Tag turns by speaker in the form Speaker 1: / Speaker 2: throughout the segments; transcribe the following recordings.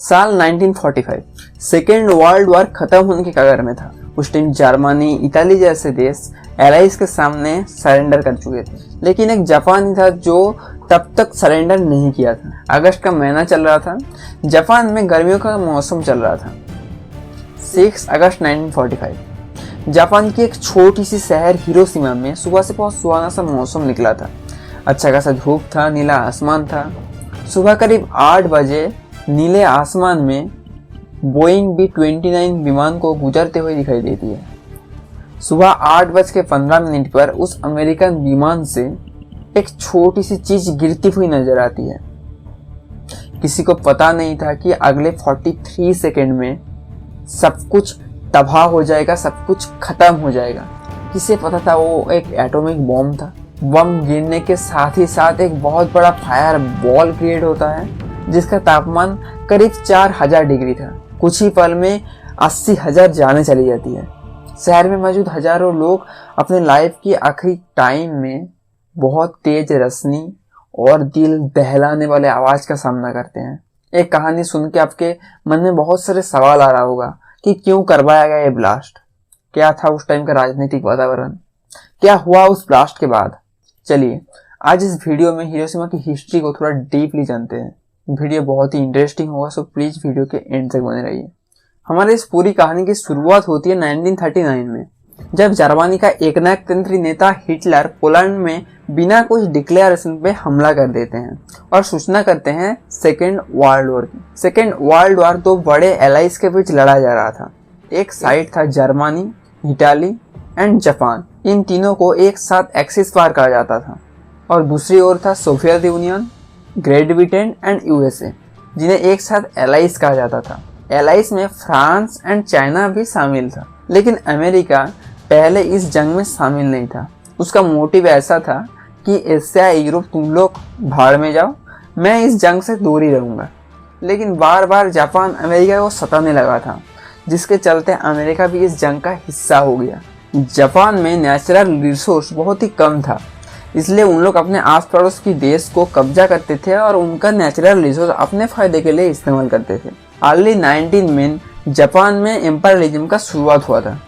Speaker 1: साल 1945 second world war खत्म होने के कगार में था। उस टाइम जर्मनी, इताली जैसे देश एलाइज के सामने सरेंडर कर चुके थे, लेकिन एक जापान ही था जो तब तक सरेंडर नहीं किया था। अगस्त का महीना चल रहा था, जापान में गर्मियों का मौसम चल रहा था। 6 अगस्त 1945 जापान की एक छोटी सी शहर हिरोशिमा में सुबह से बहुत सुहाना सा मौसम निकला था। अच्छा खासा धूप था, नीला आसमान था। सुबह करीब 8 बजे नीले आसमान में बोइंग B-29 विमान को गुजरते हुए दिखाई देती है। सुबह 8:15 पर उस अमेरिकन विमान से एक छोटी सी चीज गिरती हुई नजर आती है। किसी को पता नहीं था कि अगले 43 सेकंड में सब कुछ तबाह हो जाएगा, सब कुछ खत्म हो जाएगा। किसे पता था वो एक एटॉमिक बॉम्ब था। बम गिरने के साथ ही साथ एक बहुत बड़ा फायर बॉल क्रिएट होता है जिसका तापमान करीब 4000 डिग्री था। कुछ ही पल में 80,000 जानें चली जाती है। शहर में मौजूद हजारों लोग अपने लाइफ की आखिरी टाइम में बहुत तेज रोशनी और दिल दहलाने वाले आवाज का सामना करते हैं। एक कहानी सुन के आपके मन में बहुत सारे सवाल आ रहा होगा कि क्यों करवाया गया ये ब्लास्ट, क्या था उस टाइम का राजनीतिक वातावरण, क्या हुआ उस ब्लास्ट के बाद। चलिए आज इस वीडियो में हिरोशिमा की हिस्ट्री को थोड़ा डीपली जानते हैं। वीडियो बहुत ही इंटरेस्टिंग होगा, सो प्लीज वीडियो के एंड तक बने रहिए। हमारे इस पूरी कहानी की शुरुआत होती है 1939 में, जब जर्मनी का एकनायकतंत्री नेता हिटलर पोलैंड में बिना कुछ डिक्लेरेशन पे हमला कर देते हैं और सूचना करते हैं सेकेंड वर्ल्ड वॉर की। सेकेंड वर्ल्ड वॉर दो बड़े एलाइज के बीच लड़ा जा रहा था। एक साइड था जर्मनी, इटाली एंड जापान, इन तीनों को एक साथ एक्सिस पार कहा जाता था, और दूसरी ओर था Soviet union, great Britain and USA, जिन्हें एक साथ एलाइज कहा जाता था। एलाइज में फ्रांस एंड चाइना भी शामिल था, लेकिन अमेरिका पहले इस जंग में शामिल नहीं था। उसका मोटिव ऐसा था कि एशिया यूरोप तुम लोग भाड़ में जाओ, मैं इस जंग से दूर ही रहूंगा। लेकिन बार बार जापान अमेरिका को सताने लगा था, जिसके चलते अमेरिका भी इस जंग का हिस्सा हो गया। जापान में नेचुरल रिसोर्स बहुत ही कम था, इसलिए उन लोग अपने आस पड़ोस की देश को कब्जा करते थे और उनका नेचुरल रिसोर्स अपने फायदे के लिए इस्तेमाल करते थे। अर्ली 19 में जापान में एम्पायरलिज्म का शुरुआत हुआ था,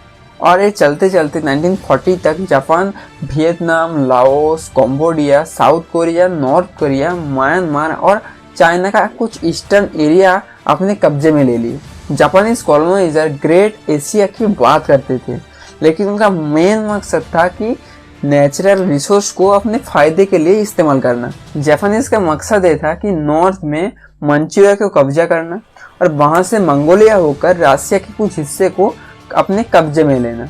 Speaker 1: और ये चलते चलते 1940 तक Japan Vietnam, Laos, Cambodia, south Korea, north Korea, Myanmar और चाइना का कुछ ईस्टर्न एरिया अपने कब्जे में ले लिए। जापानीज कॉलोनाइजर ग्रेट एशिया की बात करते थे, लेकिन उनका मेन मकसद था कि नेचुरल रिसोर्स को अपने फायदे के लिए इस्तेमाल करना। जापानीज का मकसद ये था कि नॉर्थ में मंचूरिया को कब्जा करना और वहां से मंगोलिया होकर रशिया के कुछ हिस्से को अपने कब्जे में लेना,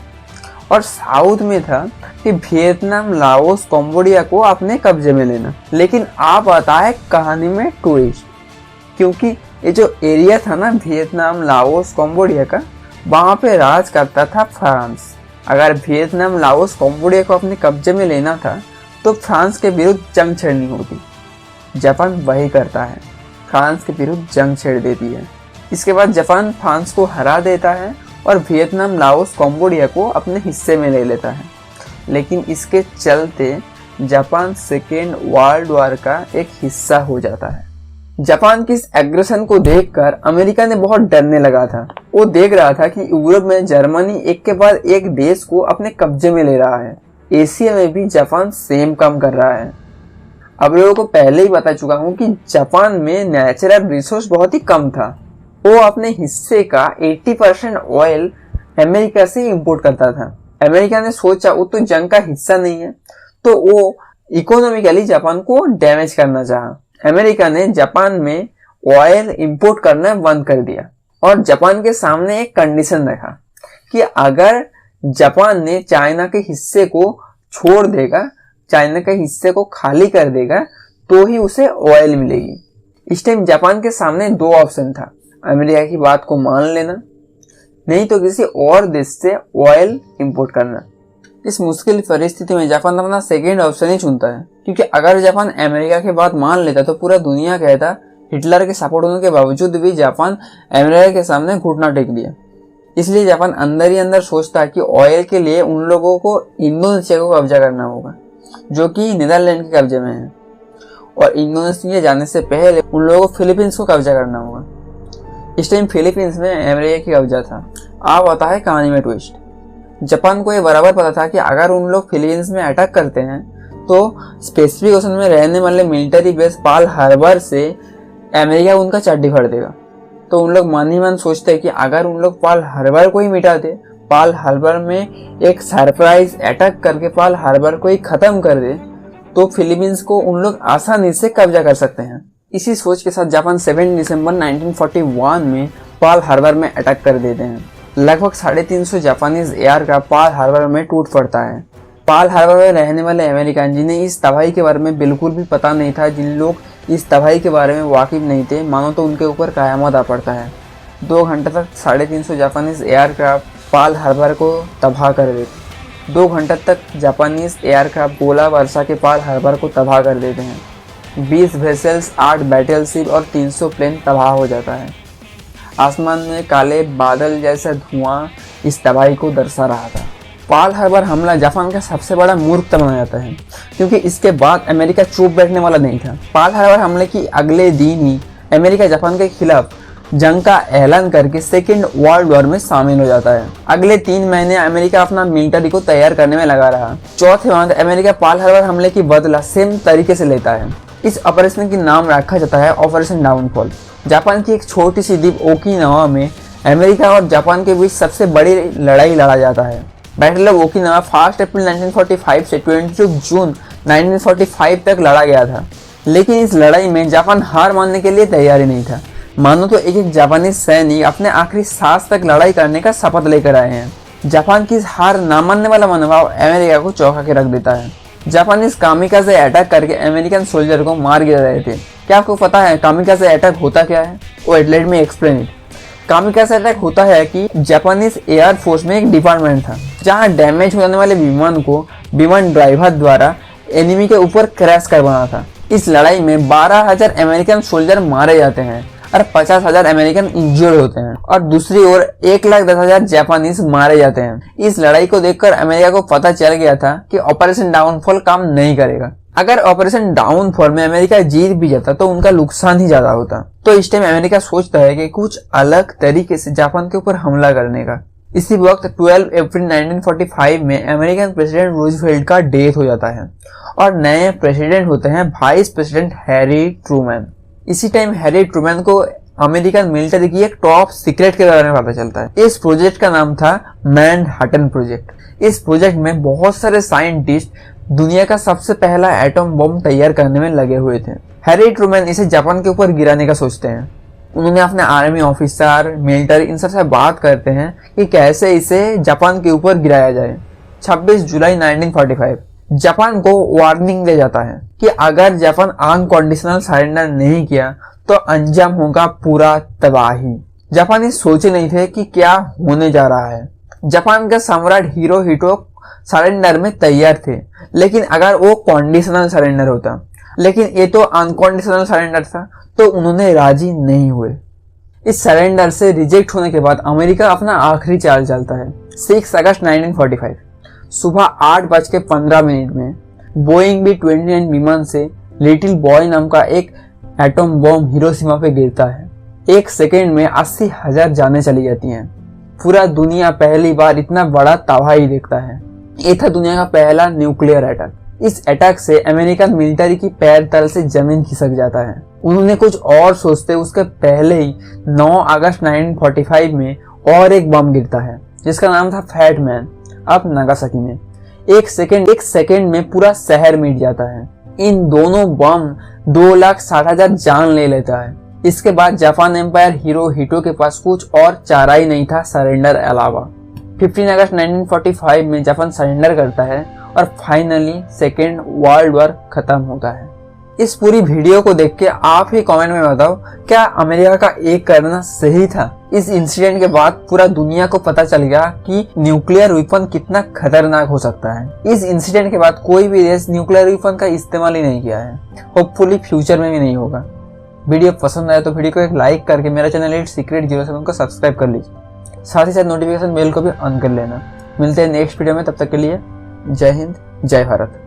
Speaker 1: और साउथ में था कि वियतनाम, लाओस, कंबोडिया को अपने कब्जे में लेना। लेकिन आप आता है कहानी में ट्विस्ट, क्योंकि ये जो एरिया था ना वियतनाम, लाओस, कंबोडिया का, वहां पे राज करता था फ्रांस। अगर वियतनाम, लाओस, कंबोडिया को अपने कब्जे में लेना था तो फ्रांस के विरुद्ध जंग छेड़नी होती। जापान वही करता है, फ्रांस के विरुद्ध जंग छेड़ देती है। इसके बाद जापान फ्रांस को हरा देता है और वियतनाम, लाओस, कंबोडिया को अपने हिस्से में ले लेता है। लेकिन इसके चलते जापान सेकेंड वर्ल्ड वॉर का एक हिस्सा हो जाता है। जापान की इस एग्रेशन को देखकर अमेरिका ने बहुत डरने लगा था। वो देख रहा था कि यूरोप में जर्मनी एक के बाद एक देश को अपने कब्जे में ले रहा है। एशिया में भी जापान सेम काम कर रहा है। अब लोगों को पहले ही बता चुका हूँ कि जापान में नेचुरल रिसोर्स बहुत ही कम था। वो अपने हिस्से का 80% ऑयल अमेरिका से इंपोर्ट करता था। अमेरिका ने सोचा वो तो जंग का हिस्सा नहीं है, तो वो इकोनॉमिकली जापान को डैमेज करना चाहा। अमेरिका ने जापान में ऑयल इंपोर्ट करना बंद कर दिया और जापान के सामने एक कंडीशन रखा कि अगर जापान ने चाइना के हिस्से को छोड़ देगा, चाइना के हिस्से को खाली कर देगा, तो ही उसे ऑयल मिलेगी। इस टाइम जापान के सामने दो ऑप्शन था, अमेरिका की बात को मान लेना, नहीं तो किसी और देश से ऑयल इंपोर्ट करना। इस मुश्किल परिस्थिति में जापान अपना सेकेंड ऑप्शन ही चुनता है, क्योंकि अगर जापान अमेरिका की बात मान लेता तो पूरा दुनिया कहता हिटलर के सपोर्ट होने के बावजूद भी जापान अमेरिका के सामने घुटना टेक दिया। इसलिए जापान अंदर ही अंदर सोचता है कि ऑयल के लिए उन लोगों को इंडोनेशिया को कब्जा करना होगा, जो कि नीदरलैंड के कब्जे में है, और इंडोनेशिया जाने से पहले उन लोगों को फिलीपींस को कब्जा करना होगा। इस टाइम फिलीपींस में अमेरिका की कब्जा था। अब आता है कहानी में ट्विस्ट। जापान को ये बराबर पता था कि अगर उन लोग फिलीपींस में अटैक करते हैं तो स्पेसिफिक ओशन में रहने वाले मिलिट्री बेस पर्ल हार्बर से अमेरिका उनका चड्डी फाड़ देगा। तो उन लोग मन ही मन सोचते हैं कि अगर उन लोग पर्ल हार्बर को ही मिटा दे, पर्ल हार्बर में एक सरप्राइज अटैक करके पर्ल हार्बर को ही खत्म कर दे, तो फिलीपींस को उन लोग आसानी से कब्जा कर सकते हैं। इसी सोच के साथ जापान 7 दिसंबर 1941 में पर्ल हार्बर में अटैक कर देते हैं। लगभग 350 जापानीज एयरक्राफ्ट पर्ल हार्बर में टूट पड़ता है। पर्ल हार्बर में रहने वाले अमेरिकन जिन्हें इस तबाही के बारे में बिल्कुल भी पता नहीं था, जिन लोग इस तबाही के बारे में वाकिफ नहीं थे, मानो तो उनके ऊपर कयामत आ पड़ता है। 2 घंटे तक 350 जापानीज एयरक्राफ्ट पर्ल हार्बर को तबाह कर देते। 2 घंटे तक जापानीज एयरक्राफ्ट गोला वर्षा के पर्ल हार्बर को तबाह कर देते हैं। 20 वेसल्स, 8 बैटलशिप और 300 प्लेन तबाह हो जाता है। आसमान में काले बादल जैसा धुआं इस तबाही को दर्शा रहा था। पर्ल हार्बर हमला जापान का सबसे बड़ा मूर्खता माना जाता है, क्योंकि इसके बाद अमेरिका चुप बैठने वाला नहीं था। पर्ल हार्बर हमले की अगले दिन ही अमेरिका जापान के खिलाफ जंग का ऐलान करके सेकेंड वर्ल्ड वॉर में शामिल हो जाता है। अगले 3 महीने अमेरिका अपना मिलिट्री को तैयार करने में लगा रहा। चौथे माह अमेरिका पर्ल हार्बर हमले की बदला सेम तरीके से लेता है। इस ऑपरेशन की नाम रखा जाता है ऑपरेशन डाउनफॉल। जापान की एक छोटी सी द्वीप ओकिनावा में अमेरिका और जापान के बीच सबसे बड़ी लड़ाई लड़ा जाता है। बैटल ऑफ ओकिनावा 1 अप्रैल 1945 से 22 जून 1945 तक लड़ा गया था। लेकिन इस लड़ाई में जापान हार मानने के लिए तैयार ही नहीं था। मानो तो एक जापानी सैनिक अपने आखिरी सांस तक लड़ाई करने का शपथ लेकर आए हैं। जापान की इस हार न मानने वाला मनोभाव अमेरिका को चौंका के रख देता है। जापानीज कामिकाज़े अटैक करके अमेरिकन सोल्जर को मार गिरा रहे थे। क्या आपको पता है कामिकाज़े अटैक होता क्या है? वो let me explain it. Kamikaze attack होता है कि जापानीज एयर फोर्स में एक डिपार्टमेंट था जहां डैमेज होने वाले विमान को विमान ड्राइवर द्वारा एनिमी के ऊपर क्रैश करवाना था। इस लड़ाई में 12,000 अमेरिकन सोल्जर मारे जाते हैं और 50,000 अमेरिकन इंजर्ड होते हैं और दूसरी ओर 1,10,000 जापानीज मारे जाते हैं। इस लड़ाई को देखकर अमेरिका को पता चल गया था कि ऑपरेशन डाउनफॉल काम नहीं करेगा। अगर ऑपरेशन डाउनफॉल में अमेरिका जीत भी जाता तो उनका नुकसान ही ज्यादा होता। तो इस टाइम अमेरिका सोचता है कि कुछ अलग तरीके से जापान के ऊपर हमला करने का। इसी वक्त 12 अप्रैल 1945 में अमेरिकन प्रेसिडेंट रूजवेल्ट का डेथ हो जाता है और नए प्रेसिडेंट होते हैं वाइस प्रेसिडेंट हैरी ट्रूमैन। इसी टाइम हैरी ट्रूमैन को अमेरिकन मिलिट्री की एक टॉप सीक्रेट के बारे में पता चलता है। इस प्रोजेक्ट का नाम था मैनहट्टन प्रोजेक्ट। इस प्रोजेक्ट में बहुत सारे साइंटिस्ट दुनिया का सबसे पहला एटम बम तैयार करने में लगे हुए थे। हैरी ट्रूमैन इसे जापान के ऊपर गिराने का सोचते हैं। उन्होंने अपने आर्मी ऑफिसर, मिलिट्री इन सबसे बात करते हैं कि कैसे इसे जापान के ऊपर गिराया जाए। 26 जुलाई 1945 जापान को वार्निंग दे जाता है कि अगर जापान अनकंडीशनल सरेंडर नहीं किया तो अंजाम होगा पूरा तबाही। जापानी सोचे नहीं थे कि क्या होने जा रहा है। जापान का सम्राट हिरोहितो सरेंडर में तैयार थे, लेकिन अगर वो कंडीशनल सरेंडर होता, लेकिन ये तो अनकंडीशनल सरेंडर था, तो उन्होंने राजी नहीं हुए। इस सरेंडर से रिजेक्ट होने के बाद अमेरिका अपना आखिरी चाल चलता है। 6 अगस्त 1945 सुबह 8:15 में बोइंग B-29 विमान से लिटिल बॉय नाम का एक एटम बम हिरोशिमा पे गिरता है। 1 सेकेंड में 80,000 जानें चली जाती हैं। पूरा दुनिया पहली बार इतना बड़ा तबाही देखता है। ये था दुनिया का पहला न्यूक्लियर अटैक। इस अटैक से अमेरिकन मिलिट्री की पैर तल से जमीन खिसक जाता है। उन्होंने कुछ और सोचते उसके पहले ही 9 अगस्त 1945 में और एक बम गिरता है जिसका नाम था फैट मैन, अब नागासाकी में। 1 सेकेंड में पूरा शहर मिट जाता है। इन दोनों बम 2,60,000 जान ले लेता है। इसके बाद जापान एम्पायर हिरोहितो के पास कुछ और चारा ही नहीं था सरेंडर अलावा। 15 अगस्त 1945 में जापान सरेंडर करता है और फाइनली सेकेंड वर्ल्ड वॉर खत्म होता है। इस पूरी वीडियो को देख के आप ही कमेंट में बताओ, क्या अमेरिका का एक करना सही था? इस इंसिडेंट के बाद पूरा दुनिया को पता चल गया कि न्यूक्लियर वेपन कितना खतरनाक हो सकता है। इस इंसिडेंट के बाद कोई भी देश न्यूक्लियर वेपन का इस्तेमाल ही नहीं किया है। होपफुली फ्यूचर में भी नहीं होगा। वीडियो पसंद आया तो वीडियो को एक लाइक करके मेरा चैनल 8 सीक्रेट 07 को सब्सक्राइब कर लीजिए। साथ ही साथ नोटिफिकेशन बेल को भी ऑन कर लेना। मिलते हैं नेक्स्ट वीडियो में, तब तक के लिए जय हिंद, जय भारत।